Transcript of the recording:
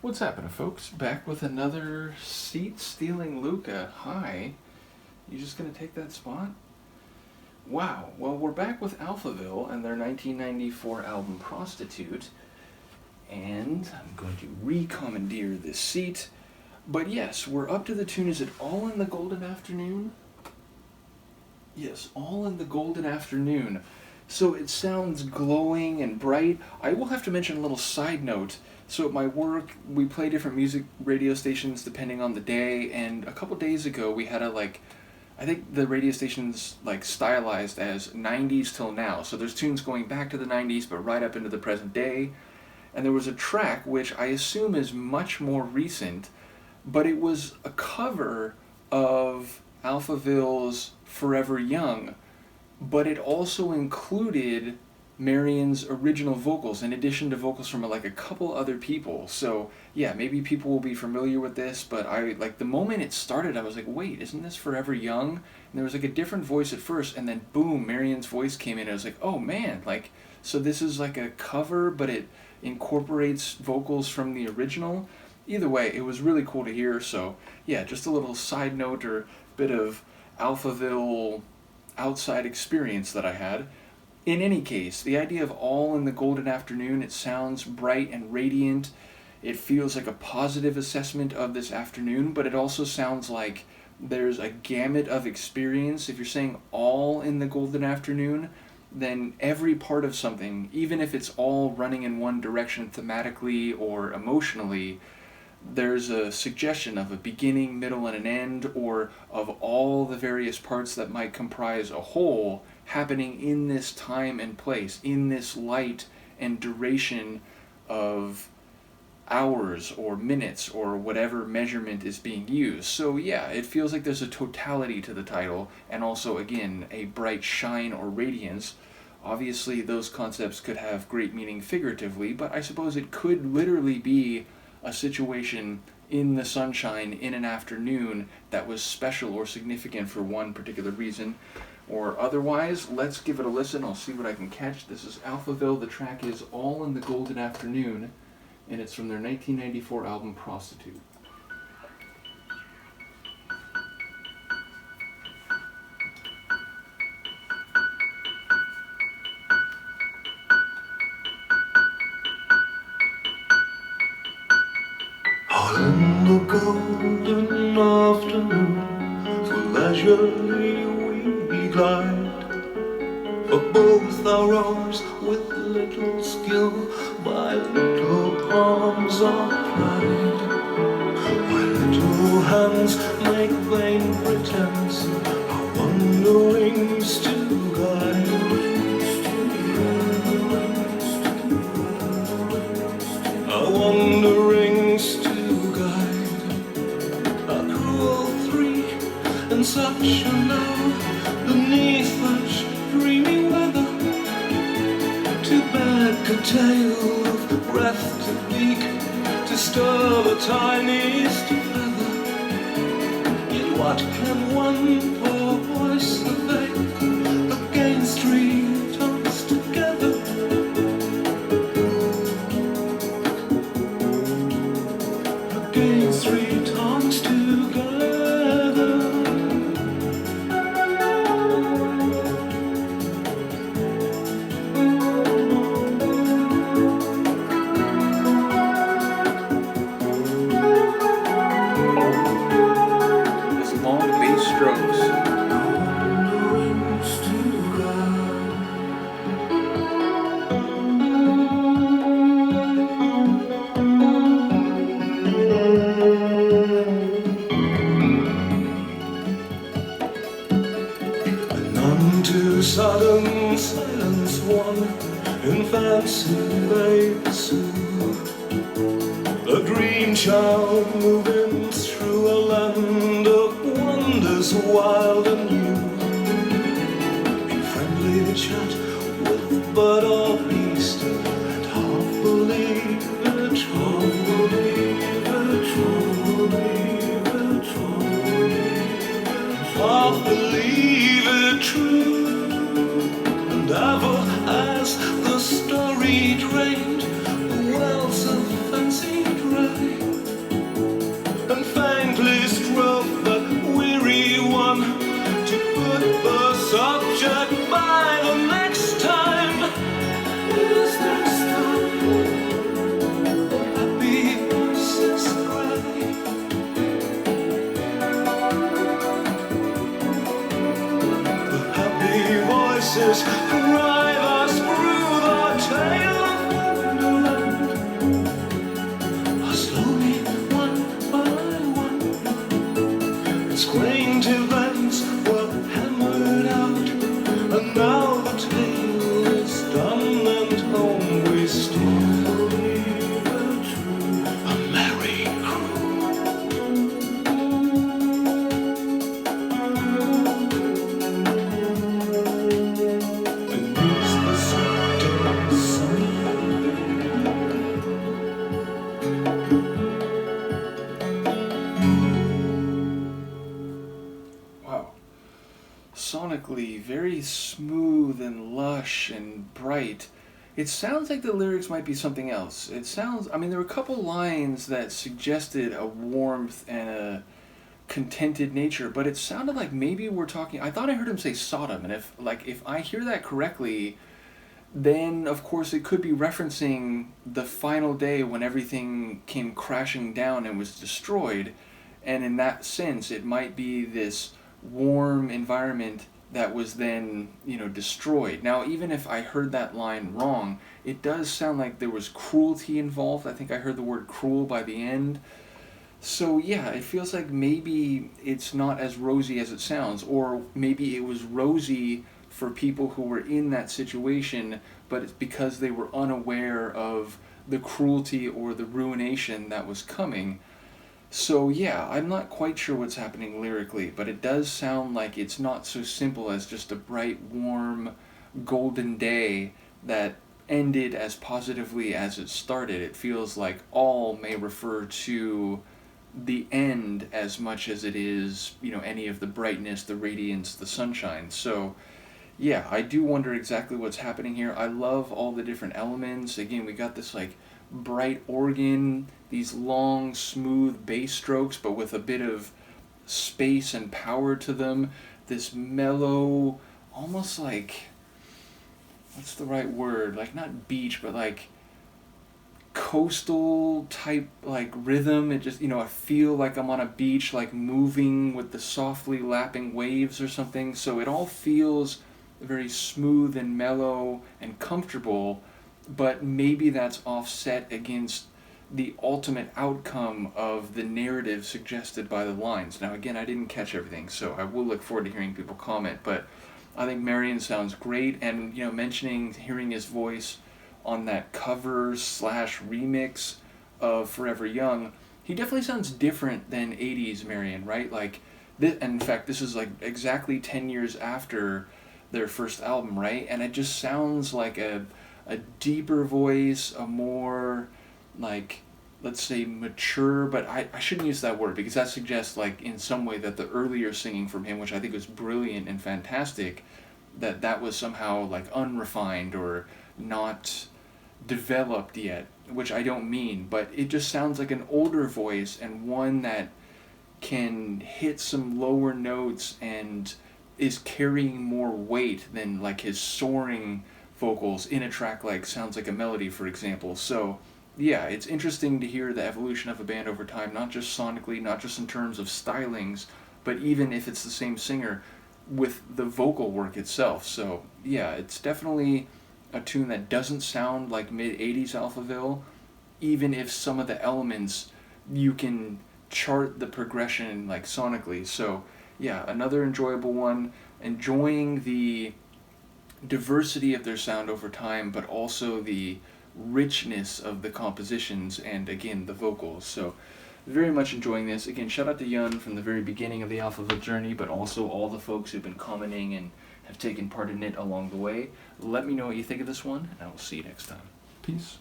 What's happening, folks? Back with another seat-stealing Luca. Hi. You just gonna take that spot? Wow. Well, we're back with Alphaville and their 1994 album Prostitute. And I'm going to re-commandeer this seat. But yes, we're up to the tune. Is it All in the Golden Afternoon? Yes, All in the Golden Afternoon. So it sounds glowing and bright. I will have to mention a little side note. So at my work, we play different music radio stations depending on the day, and a couple days ago we had I think the radio station's stylized as 90s till now. So there's tunes going back to the 90s but right up into the present day. And there was a track which I assume is much more recent, but it was a cover of Alphaville's Forever Young, but it also included Marion's original vocals in addition to vocals from a couple other people. So yeah, maybe people will be familiar with this, but I the moment it started I was like, wait, isn't this Forever Young? And there was a different voice at first, and then boom, Marion's voice came in. I was like, oh man, so this is a cover, but it incorporates vocals from the original. Either way, it was really cool to hear. So yeah, just a little side note or bit of Alphaville outside experience that I had. In any case, the idea of All in the Golden Afternoon, it sounds bright and radiant. It feels like a positive assessment of this afternoon, but it also sounds like there's a gamut of experience. If you're saying all in the golden afternoon, then every part of something, even if it's all running in one direction thematically or emotionally, there's a suggestion of a beginning, middle, and an end, or of all the various parts that might comprise a whole happening in this time and place, in this light and duration of hours or minutes or whatever measurement is being used. So yeah, it feels like there's a totality to the title, and also, again, a bright shine or radiance. Obviously, those concepts could have great meaning figuratively, but I suppose it could literally be a situation in the sunshine in an afternoon that was special or significant for one particular reason or otherwise. Let's give it a listen. I'll see what I can catch. This is Alphaville. The track is All in the Golden Afternoon, and it's from their 1994 album Prostitute. All in the golden afternoon, for leisurely we glide, for both our arms with little skill, by little palms are plied, while little hands make vain pretense, our wanderings to guide. Our wanderings to and such a love beneath such dreamy weather, to beg a tale of breath to beak, to stir the tiniest feather. Yet what can one poor voice avail against three tongues together? Against three tongues together. Unto sudden silence one in fancy they pursue, a dream child moving through a land of wonders wild and new, in friendly chat with bird or beast, and half believe it, half believe it, half believe it, half believe it true. And ever as the story drained the wells of fancy drain, voices drive us through the tale of wonderland. Slowly, one by one, its quaint events were hammered out, and now the tale is done and home we still leave a true, a merry crew. Beneath the setting sun, Wow. Sonically, very smooth and lush and bright. It sounds like the lyrics might be something else. It sounds, I mean, there were a couple lines that suggested a warmth and a contented nature, but it sounded like maybe we're talking, I thought I heard him say Sodom, and if I hear that correctly, then of course it could be referencing the final day when everything came crashing down and was destroyed, and in that sense it might be this warm environment that was then, destroyed. Now, even if I heard that line wrong, it does sound like there was cruelty involved. I think I heard the word cruel by the end. So yeah, it feels like maybe it's not as rosy as it sounds, or maybe it was rosy for people who were in that situation, but it's because they were unaware of the cruelty or the ruination that was coming. So yeah, I'm not quite sure what's happening lyrically, but it does sound like it's not so simple as just a bright, warm, golden day that ended as positively as it started. It feels like all may refer to the end as much as it is, any of the brightness, the radiance, the sunshine. So yeah, I do wonder exactly what's happening here. I love all the different elements. Again, we got this bright organ, these long, smooth bass strokes, but with a bit of space and power to them. This mellow, almost what's the right word? Not beach, but coastal type rhythm. It just, I feel like I'm on a beach, moving with the softly lapping waves or something. So it all feels very smooth and mellow and comfortable, but maybe that's offset against the ultimate outcome of the narrative suggested by the lines. Now again, I didn't catch everything, so I will look forward to hearing people comment, but I think Marion sounds great, and mentioning hearing his voice on that cover / remix of Forever Young, he definitely sounds different than 80s Marion, right? And in fact, this is exactly 10 years after their first album, right? And it just sounds like a deeper voice, a more let's say mature, but I shouldn't use that word because that suggests in some way that the earlier singing from him, which I think was brilliant and fantastic, that was somehow unrefined or not developed yet, which I don't mean, but it just sounds like an older voice and one that can hit some lower notes and is carrying more weight than his soaring vocals in a track Sounds Like a Melody, for example. So yeah, it's interesting to hear the evolution of a band over time, not just sonically, not just in terms of stylings, but even if it's the same singer, with the vocal work itself. So yeah, it's definitely a tune that doesn't sound like mid-80s Alphaville, even if some of the elements you can chart the progression sonically. So yeah, another enjoyable one, enjoying the diversity of their sound over time, but also the richness of the compositions and again the vocals. So very much enjoying this. Again, shout out to Yun from the very beginning of the Alphaville journey, but also all the folks who've been commenting and have taken part in it along the way. Let me know what you think of this one, and I will see you next time. Peace.